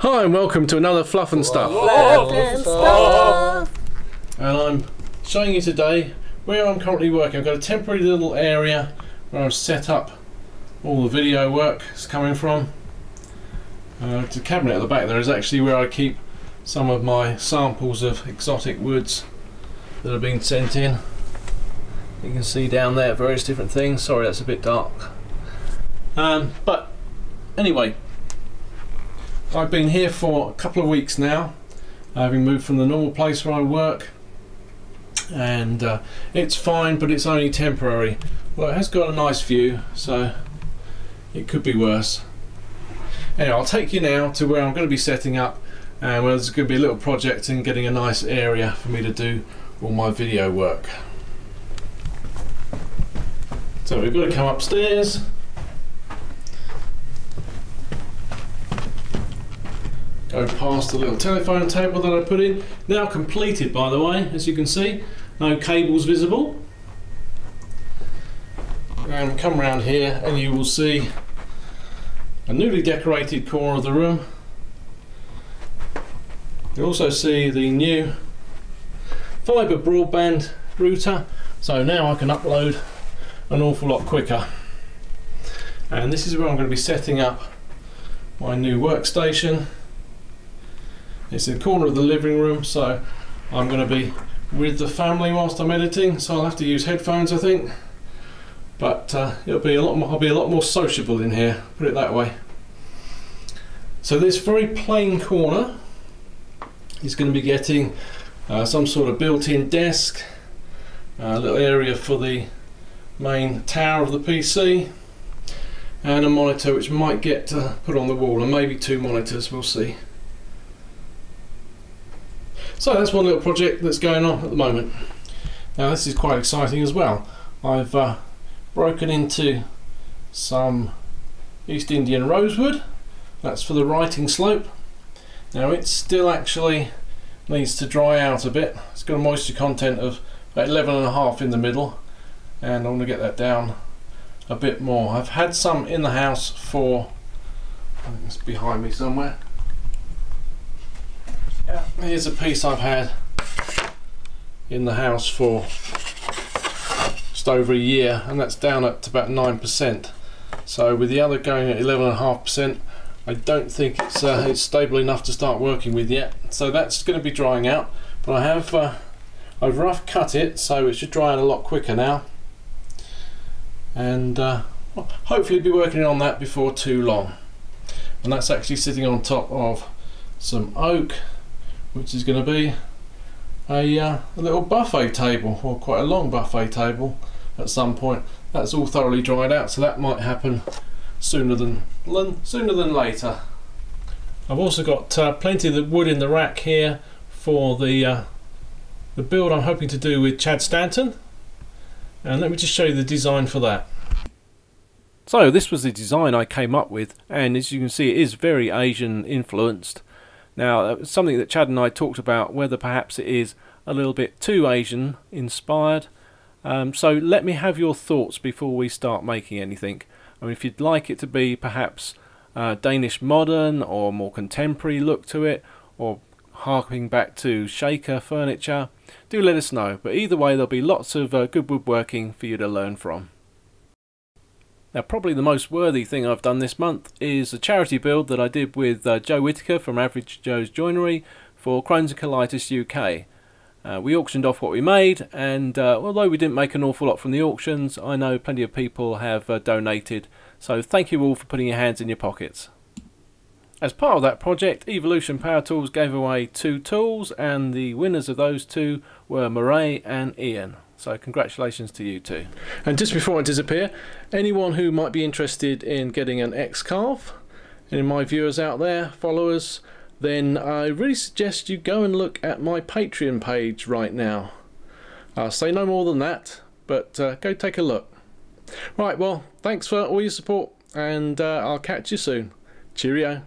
Hi and welcome to another Fluff and Stuff. And I'm showing you today where I'm currently working. I've got a temporary little area where I've set up all the video work is coming from. The cabinet at the back there is actually where I keep some of my samples of exotic woods that have been sent in. You can see down there various different things. Sorry, that's a bit dark. But anyway, I've been here for a couple of weeks now, having moved from the normal place where I work, and it's fine, but it's only temporary. Well, it has got a nice view, so it could be worse. Anyway, I'll take you now to where I'm going to be setting up, and where there's going to be a little project in getting a nice area for me to do all my video work. So we've got to come upstairs. Go past the little telephone table that I put in. Now completed, by the way, as you can see. No cables visible. And come around here and you will see a newly decorated corner of the room. You'll also see the new fibre broadband router. So now I can upload an awful lot quicker. And this is where I'm going to be setting up my new workstation. It's in the corner of the living room, so I'm going to be with the family whilst I'm editing, so I'll have to use headphones, I think. But it'll be a lot more, I'll be a lot more sociable in here, put it that way. So this very plain corner is going to be getting some sort of built-in desk, a little area for the main tower of the PC, and a monitor which might get put on the wall, and maybe two monitors, we'll see. So that's one little project that's going on at the moment. Now this is quite exciting as well. I've broken into some East Indian rosewood. That's for the writing slope. Now it still actually needs to dry out a bit. It's got a moisture content of about 11.5 in the middle, and I want to get that down a bit more. I've had some in the house for, I think it's behind me somewhere. Yeah, here's a piece I've had in the house for just over a year, and that's down at about 9%. So with the other going at 11.5%, I don't think it's stable enough to start working with yet. So that's going to be drying out. But I have I've rough cut it, so it should dry out a lot quicker now. And hopefully be working on that before too long. And that's actually sitting on top of some oak, which is going to be a little buffet table, or quite a long buffet table at some point. That's all thoroughly dried out, so that might happen sooner than later. I've also got plenty of the wood in the rack here for the build I'm hoping to do with Chad Stanton, and let me just show you the design for that. So this was the design I came up with, and as you can see, it is very Asian influenced. Now, something that Chad and I talked about, whether perhaps it is a little bit too Asian inspired. So let me have your thoughts before we start making anything. I mean, if you'd like it to be perhaps Danish modern or more contemporary look to it, or harking back to Shaker furniture, do let us know. But either way, there'll be lots of good woodworking for you to learn from. Now, probably the most worthy thing I've done this month is a charity build that I did with Joe Whitaker from Average Joe's Joinery for Crohn's and Colitis UK. We auctioned off what we made, and although we didn't make an awful lot from the auctions, I know plenty of people have donated, so thank you all for putting your hands in your pockets. As part of that project, Evolution Power Tools gave away 2 tools, and the winners of those 2 were Murray and Ian. So congratulations to you two. And just before I disappear, anyone who might be interested in getting an X-Carve, any of my viewers out there, followers, then I really suggest you go and look at my Patreon page right now. I'll say no more than that, but go take a look. Right, well, thanks for all your support, and I'll catch you soon. Cheerio.